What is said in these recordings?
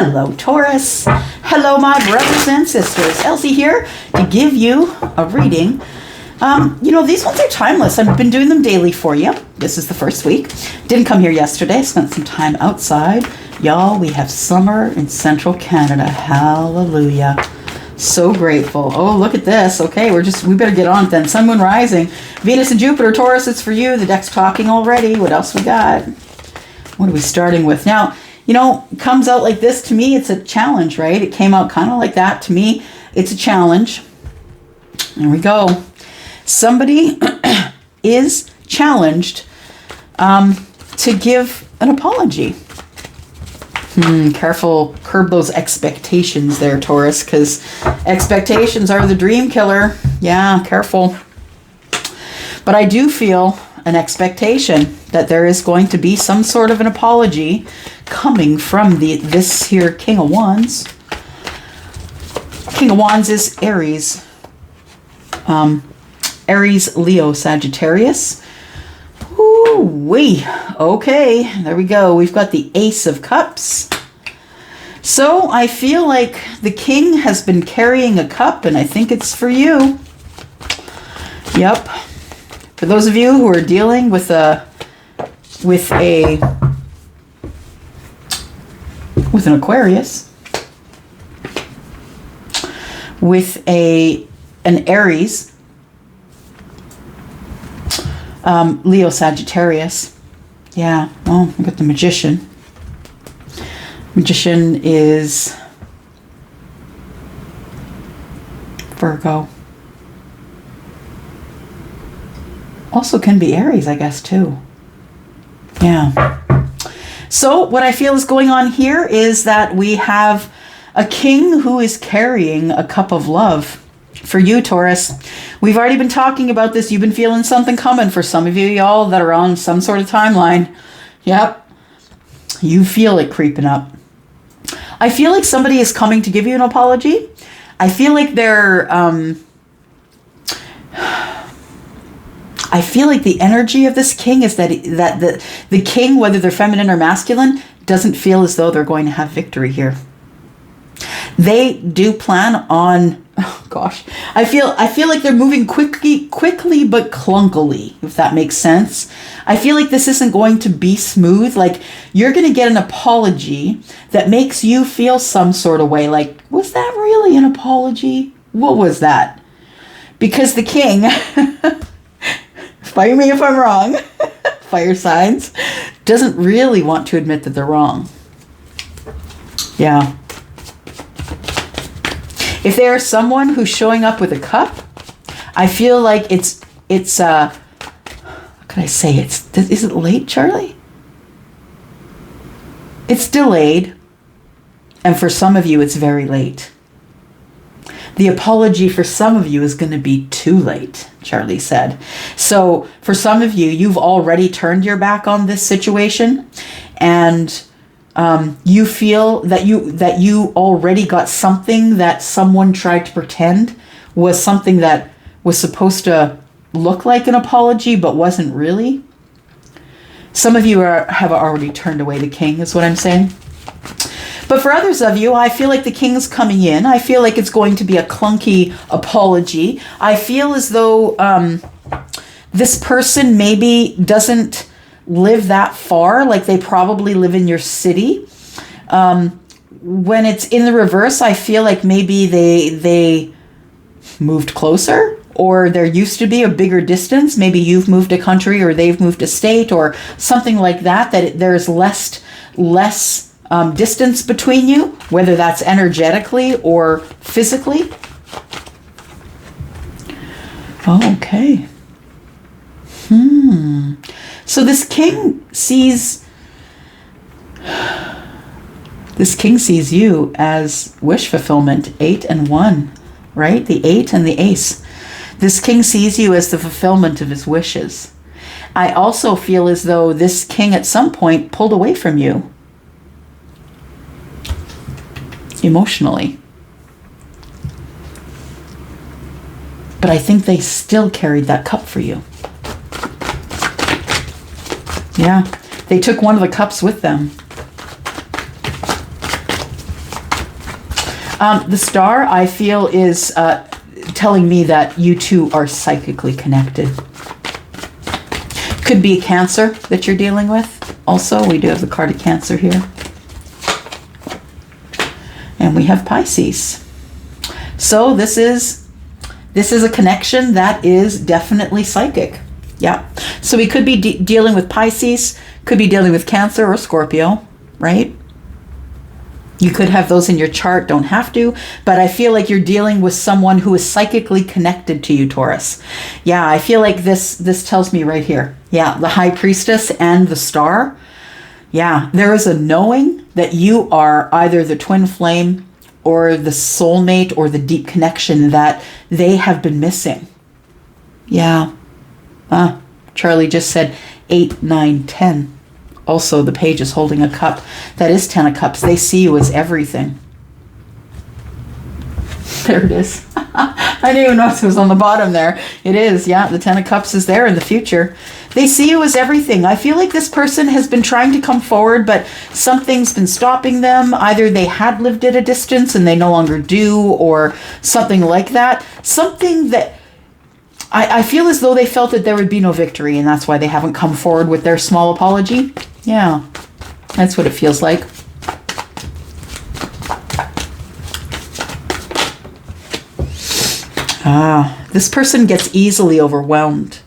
Hello, Taurus. Hello, my brothers and sisters. Elsie here to give you a reading. These ones are timeless. I've been doing them daily for you. This is the first week. Didn't come here yesterday. Spent some time outside. Y'all, we have summer in central Canada. Hallelujah. So grateful. Oh, look at this. Okay, we better get on it then. Sun, Moon, Rising. Venus and Jupiter. Taurus, it's for you. The deck's talking already. What else we got? What are we starting with? Now, it comes out like this. To me, it's a challenge, right? It came out kind of like that. To me, it's a challenge. There we go. Somebody is challenged to give an apology. Careful, curb those expectations there, Taurus, because expectations are the dream killer. Yeah, careful. But I do feel an expectation that there is going to be some sort of an apology coming from this here King of Wands. King of Wands is Aries. Aries, Leo, Sagittarius. Ooh-wee. Okay, there we go. We've got the Ace of Cups. So I feel like the king has been carrying a cup, and I think it's for you. Yep. For those of you who are dealing with an Aquarius, with an Aries, Leo, Sagittarius. Yeah, well, we got the Magician. Magician is Virgo. Also can be Aries, I guess, too. Yeah. So what I feel is going on here is that we have a king who is carrying a cup of love. For you, Taurus, we've already been talking about this. You've been feeling something coming for some of you, y'all, that are on some sort of timeline. Yep. You feel it creeping up. I feel like somebody is coming to give you an apology. I feel like I feel like the energy of this king is that the king, whether they're feminine or masculine, doesn't feel as though they're going to have victory here. They do plan on, oh gosh, I feel like they're moving quickly but clunkily, if that makes sense. I feel like this isn't going to be smooth. Like, you're going to get an apology that makes you feel some sort of way. Like, was that really an apology? What was that? Because the king, fire me if I'm wrong, fire signs, doesn't really want to admit that they're wrong. Yeah. If there's someone who's showing up with a cup, I feel like it's what can I say? Is it late, Charlie? It's delayed. And for some of you, it's very late. The apology for some of you is going to be too late, Charlie said. So for some of you, you've already turned your back on this situation, and you feel that you already got something that someone tried to pretend was something that was supposed to look like an apology but wasn't really. Some of you have already turned away the king, is what I'm saying. But for others of you, I feel like the king's coming in. I feel like it's going to be a clunky apology. I feel as though this person maybe doesn't live that far, like they probably live in your city. When it's in the reverse, I feel like maybe they moved closer, or there used to be a bigger distance. Maybe you've moved a country, or they've moved a state, or something like that, there's less distance between you, whether that's energetically or physically. Okay. So this king sees you as wish fulfillment. 8 and 1, right? The 8 and the ace. This king sees you as the fulfillment of his wishes. I also feel as though this king at some point pulled away from you emotionally. But I think they still carried that cup for you. Yeah, they took one of the cups with them. The star, I feel, is telling me that you two are psychically connected. Could be a Cancer that you're dealing with. Also, we do have the card of Cancer here. And we have Pisces. So this is a connection that is definitely psychic. Yeah. So we could be dealing with Pisces, could be dealing with Cancer or Scorpio, right? You could have those in your chart, don't have to, but I feel like you're dealing with someone who is psychically connected to you, Taurus. Yeah, I feel like this tells me right here. Yeah, the High Priestess and the Star. Yeah, there is a knowing that you are either the twin flame or the soulmate or the deep connection that they have been missing. Yeah. Charlie just said 8, 9, 10. Also, the page is holding a cup. That is 10 of Cups. They see you as everything. There it is. I didn't even notice it was on the bottom there. It is, yeah. The 10 of Cups is there in the future. They see you as everything. I feel like this person has been trying to come forward, but something's been stopping them. Either they had lived at a distance and they no longer do, or something like that. Something that I feel as though they felt that there would be no victory, and that's why they haven't come forward with their small apology. Yeah, that's what it feels like. This person gets easily overwhelmed.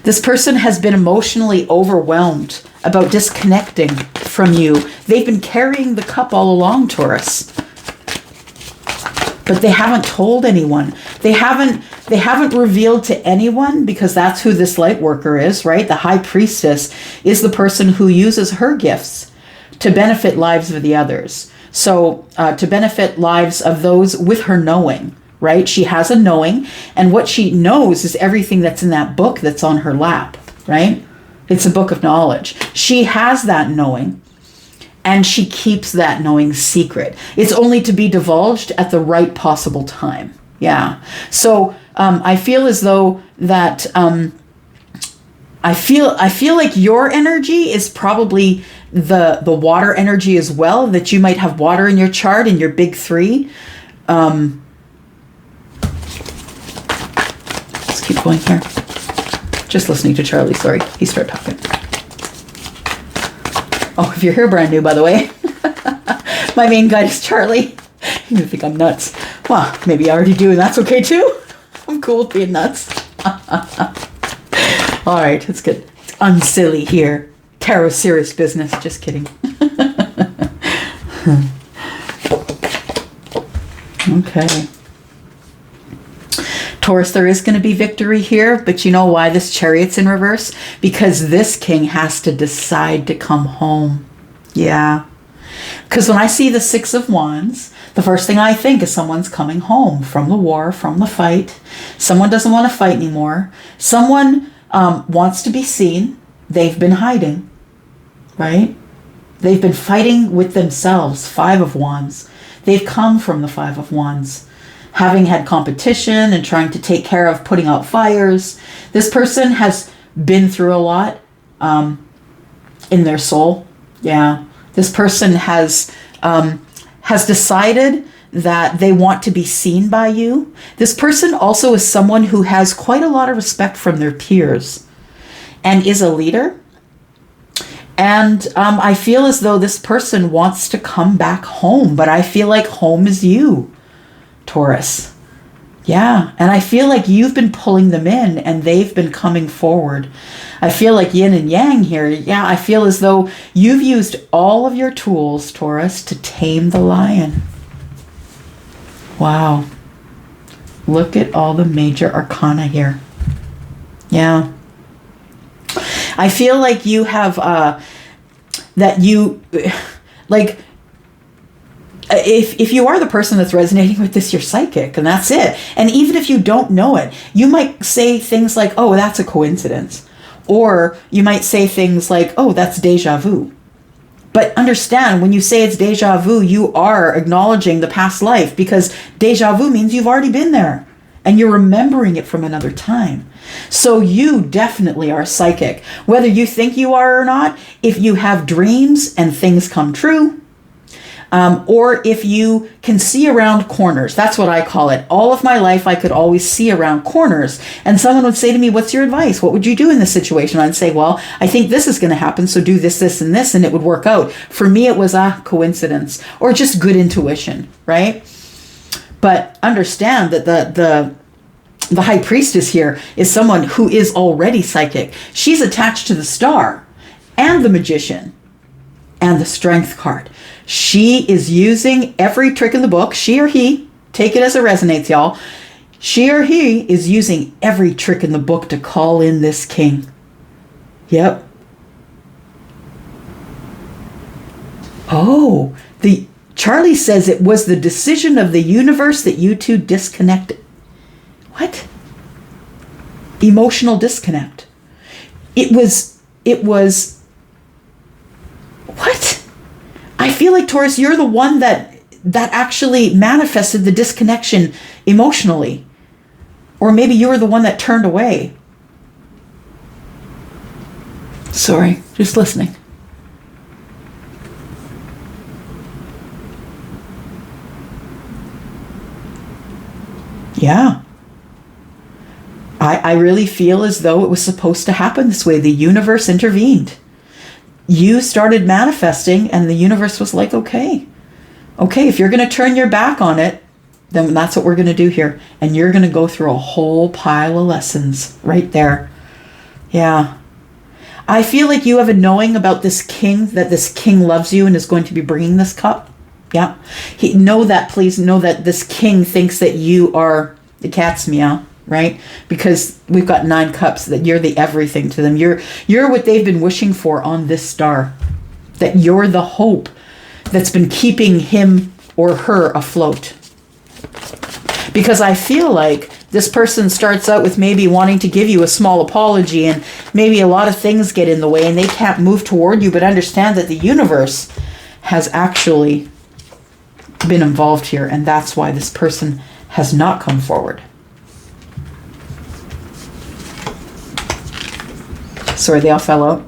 This person has been emotionally overwhelmed about disconnecting from you. They've been carrying the cup all along, Taurus. But they haven't told anyone. They haven't revealed to anyone, because that's who this light worker is, right? The High Priestess is the person who uses her gifts to benefit lives of the others. So to benefit lives of those with her knowing, right? She has a knowing, and what she knows is everything that's in that book that's on her lap, right? It's a book of knowledge. She has that knowing. And she keeps that knowing secret. It's only to be divulged at the right possible time. Yeah. So I feel as though that I feel like your energy is probably the water energy as well. That you might have water in your chart in your big 3. Let's keep going here. Just listening to Charlie. Sorry, he started talking. Oh, if you're here brand new, by the way, my main guide is Charlie. You think I'm nuts. Well, maybe I already do, and that's okay too. I'm cool with being nuts. All right, let's get unsilly here. Tarot serious business. Just kidding. Okay. Taurus, there is going to be victory here, but you know why this Chariot's in reverse? Because this king has to decide to come home. Yeah. Because when I see the 6 of Wands, the first thing I think is someone's coming home from the war, from the fight. Someone doesn't want to fight anymore. Someone wants to be seen. They've been hiding, right? They've been fighting with themselves. 5 of Wands. They've come from the 5 of Wands. Having had competition and trying to take care of putting out fires. This person has been through a lot in their soul. Yeah. This person has decided that they want to be seen by you. This person also is someone who has quite a lot of respect from their peers and is a leader. And I feel as though this person wants to come back home, but I feel like home is you, Taurus. Yeah, and I feel like you've been pulling them in and they've been coming forward. I feel like yin and yang here. Yeah, I feel as though you've used all of your tools, Taurus, to tame the lion. Wow. Look at all the major arcana here. Yeah. I feel like you have, that you, like, if you are the person that's resonating with this, you're psychic, and that's it. And even if you don't know it, you might say things like, oh, that's a coincidence. Or you might say things like, oh, that's deja vu. But understand, when you say it's deja vu, you are acknowledging the past life, because deja vu means you've already been there and you're remembering it from another time. So you definitely are psychic. Whether you think you are or not, if you have dreams and things come true, Or if you can see around corners, that's what I call it. All of my life, I could always see around corners. And someone would say to me, what's your advice? What would you do in this situation? I'd say, well, I think this is going to happen, so do this, this, and this, and it would work out. For me, it was a coincidence or just good intuition, right? But understand that the high priestess here is someone who is already psychic. She's attached to the star and the magician and the strength card. She is using every trick in the book. She or he, take it as it resonates, y'all. She or he is using every trick in the book to call in this king. Yep. Oh, Charlie says it was the decision of the universe that you two disconnected. What? Emotional disconnect. It was, what? I feel like, Taurus, you're the one that actually manifested the disconnection emotionally. Or maybe you were the one that turned away. Sorry, just listening. Yeah. I really feel as though it was supposed to happen this way. The universe intervened. You started manifesting and the universe was like, okay, if you're going to turn your back on it, then that's what we're going to do here. And you're going to go through a whole pile of lessons right there. Yeah. I feel like you have a knowing about this king, that this king loves you and is going to be bringing this cup. Yeah. Please know that this king thinks that you are the cat's meow, right? Because we've got 9 cups, that you're the everything to them. You're what they've been wishing for on this star. That you're the hope that's been keeping him or her afloat. Because I feel like this person starts out with maybe wanting to give you a small apology, and maybe a lot of things get in the way and they can't move toward you, but understand that the universe has actually been involved here, and that's why this person has not come forward. Sorry, they all fell out.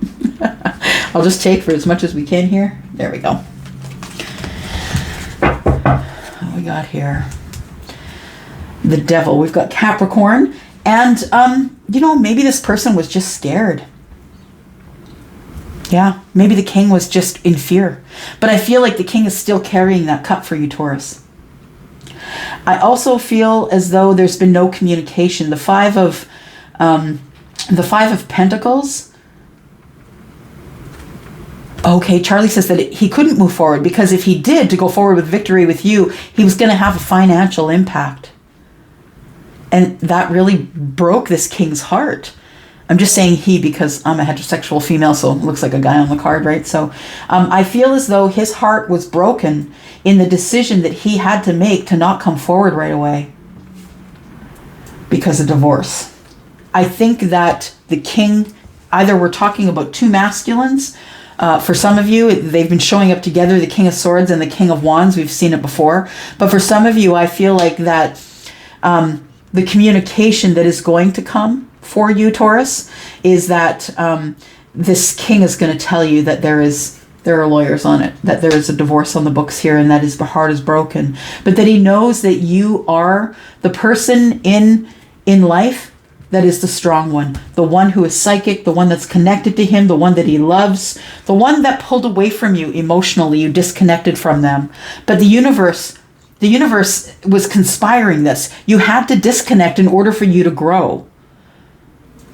I'll just take for as much as we can here. There we go. What we got here? The devil. We've got Capricorn. And, maybe this person was just scared. Yeah, maybe the king was just in fear. But I feel like the king is still carrying that cup for you, Taurus. I also feel as though there's been no communication. The five of Pentacles. Okay, Charlie says that he couldn't move forward because if he did to go forward with victory with you, he was going to have a financial impact. And that really broke this king's heart. I'm just saying he because I'm a heterosexual female, so it looks like a guy on the card, right? So I feel as though his heart was broken in the decision that he had to make to not come forward right away because of divorce. I think that the king, either we're talking about 2 masculines. For some of you, they've been showing up together, the King of Swords and the King of Wands. We've seen it before. But for some of you, I feel like that the communication that is going to come for you, Taurus, is that this king is going to tell you that there are lawyers on it, that there is a divorce on the books here, and that his heart is broken. But that he knows that you are the person in life that is the strong one, the one who is psychic, the one that's connected to him, the one that he loves, the one that pulled away from you emotionally, you disconnected from them. But the universe was conspiring this. You had to disconnect in order for you to grow.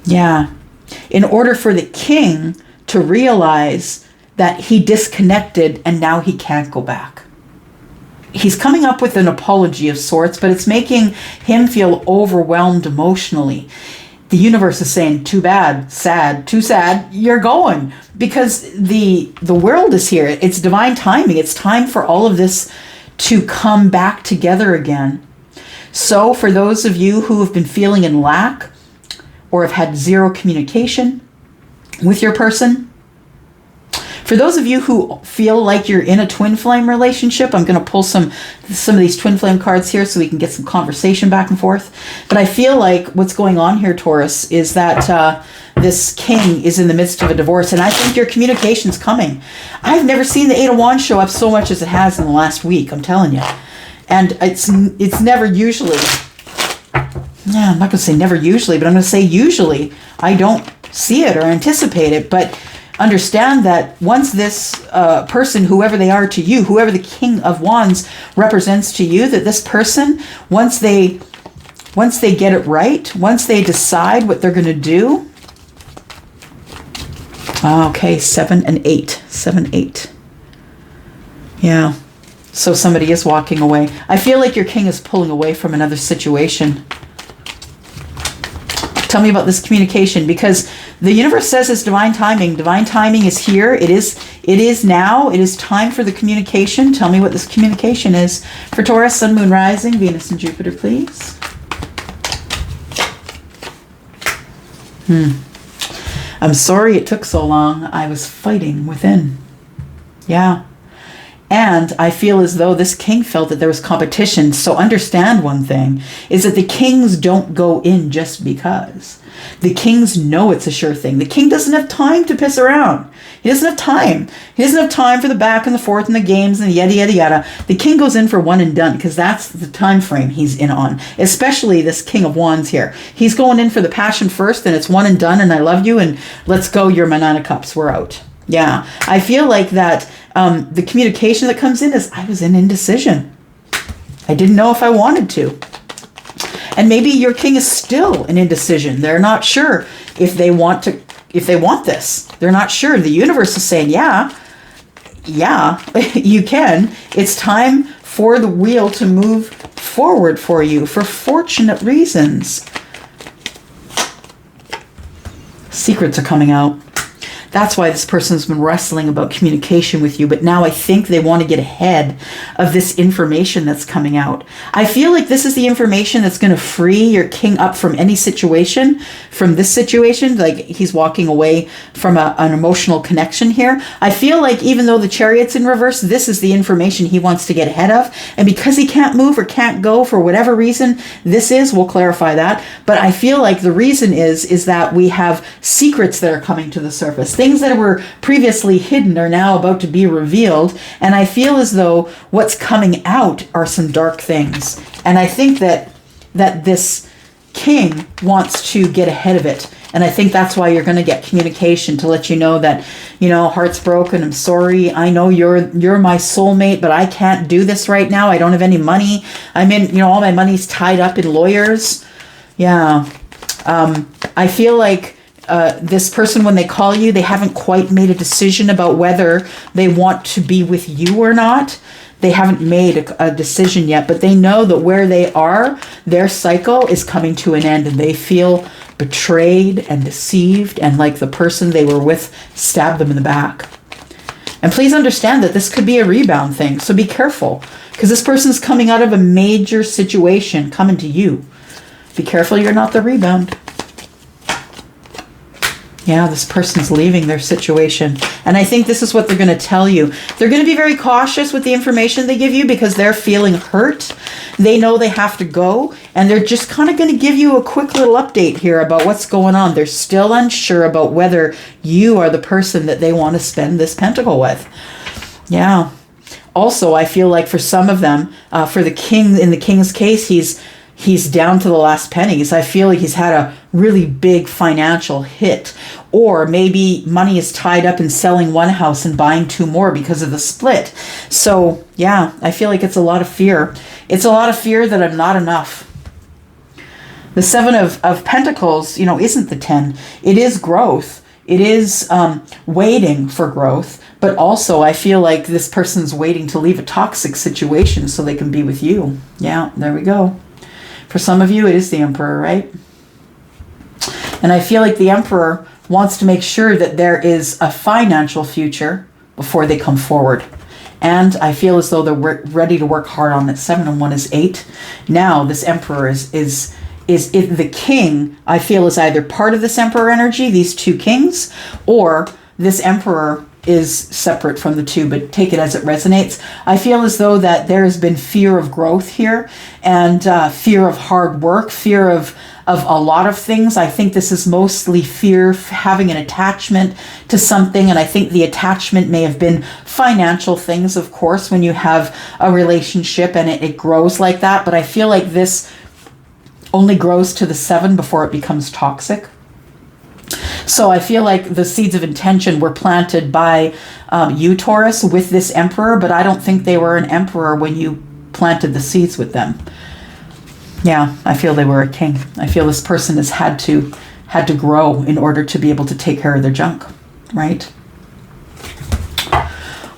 Yeah. In order for the king to realize that he disconnected and now he can't go back. He's coming up with an apology of sorts, but it's making him feel overwhelmed emotionally. The universe is saying, too bad, sad, too sad, you're going. Because the world is here. It's divine timing. It's time for all of this to come back together again. So for those of you who have been feeling in lack or have had zero communication with your person, For those of you who feel like you're in a twin flame relationship, I'm going to pull some of these twin flame cards here so we can get some conversation back and forth. But I feel like what's going on here, Taurus, is that this king is in the midst of a divorce, and I think your communication's coming. I've never seen the Eight of Wands show up so much as it has in the last week, I'm telling you. And it's never usually, yeah, I'm not going to say never usually, but I'm going to say usually I don't see it or anticipate it. But understand that once this person, whoever they are to you, whoever the King of Wands represents to you, that this person, once they get it right, once they decide what they're going to do. Okay, 7 and 8. 7, 8. Yeah. So somebody is walking away. I feel like your king is pulling away from another situation. Tell me about this communication, because the universe says it's divine timing. Divine timing is here. It is now. It is time for the communication. Tell me what this communication is for Taurus, Sun, Moon, Rising, Venus, and Jupiter, please. I'm sorry it took so long. I was fighting within. Yeah. And I feel as though this king felt that there was competition. So understand one thing, is that the kings don't go in just because. The kings know it's a sure thing. The king doesn't have time to piss around. He doesn't have time. He doesn't have time for the back and the forth and the games and yada, yada, yada. The king goes in for one and done, because that's the time frame he's in on. Especially this King of Wands here. He's going in for the passion first, and it's one and done, and I love you, and let's go, you're my 9 of cups, we're out. Yeah, I feel like that the communication that comes in is, I was in indecision. I didn't know if I wanted to. And maybe your king is still in indecision. They're not sure if they want this. They're not sure. The universe is saying, yeah, you can. It's time for the wheel to move forward for you for fortunate reasons. Secrets are coming out. That's why this person's been wrestling about communication with you. But now I think they want to get ahead of this information that's coming out. I feel like this is the information that's going to free your king up from any situation, from this situation. Like he's walking away from an emotional connection here. I feel like even though the Chariot's in reverse, this is the information he wants to get ahead of. And because he can't move or can't go for whatever reason we'll clarify that. But I feel like the reason is that we have secrets that are coming to the surface. Things that were previously hidden are now about to be revealed. And I feel as though what's coming out are some dark things. And I think that this king wants to get ahead of it. And I think that's why you're going to get communication to let you know that, heart's broken. I'm sorry. I know you're my soulmate, but I can't do this right now. I don't have any money. I'm in, all my money's tied up in lawyers. Yeah. I feel like this person, when they call you, they haven't quite made a decision about whether they want to be with you or not. They haven't made a decision yet, but they know that where they are, their cycle is coming to an end, and they feel betrayed and deceived, and like the person they were with stabbed them in the back. And please understand that this could be a rebound thing, so be careful, because this person's coming out of a major situation coming to you. Be careful you're not the rebound. Yeah, this person's leaving their situation. And I think this is what they're going to tell you. They're going to be very cautious with the information they give you because they're feeling hurt. They know they have to go. And they're just kind of going to give you a quick little update here about what's going on. They're still unsure about whether you are the person that they want to spend this pentacle with. Yeah. Also, I feel like for some of them, for the king, in the king's case, he's down to the last pennies. I feel like he's had a really big financial hit, or maybe money is tied up in selling one house and buying 2 more because of the split. So yeah, I feel like it's a lot of fear. It's a lot of fear that I'm not enough. The 7 of Pentacles, isn't the 10. It is growth. It is waiting for growth. But also I feel like this person's waiting to leave a toxic situation so they can be with you. Yeah, there we go. For some of you, it is the Emperor, right? And I feel like the Emperor wants to make sure that there is a financial future before they come forward. And I feel as though they're ready to work hard on it. 7 and 1 is 8. Now, this Emperor is the king, I feel, is either part of this Emperor energy, these 2 kings, or this Emperor is separate from the two, but take it as it resonates. I feel as though that there has been fear of growth here, and fear of hard work, fear of a lot of things. I think this is mostly fear of having an attachment to something, and I think the attachment may have been financial things, of course, when you have a relationship and it grows like that. But I feel like this only grows to the 7 before it becomes toxic. So I feel like the seeds of intention were planted by you, Taurus, with this emperor, but I don't think they were an emperor when you planted the seeds with them. Yeah, I feel they were a king. I feel this person has had to grow in order to be able to take care of their junk, right?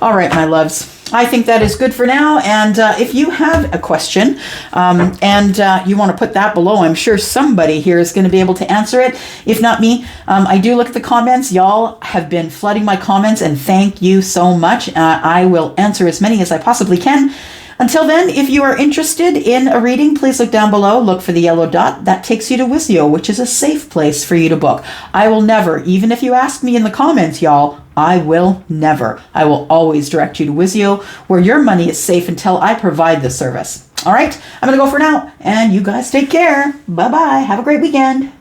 All right, my loves. I think that is good for now. And if you have a question and you want to put that below, I'm sure somebody here is going to be able to answer it. If not me, I do look at the comments. Y'all have been flooding my comments, and thank you so much. I will answer as many as I possibly can. Until then, if you are interested in a reading, please look down below. Look for the yellow dot. That takes you to Wizio, which is a safe place for you to book. I will never, even if you ask me in the comments, y'all, I will never. I will always direct you to Wizio, where your money is safe until I provide the service. All right, I'm going to go for now, and you guys take care. Bye-bye. Have a great weekend.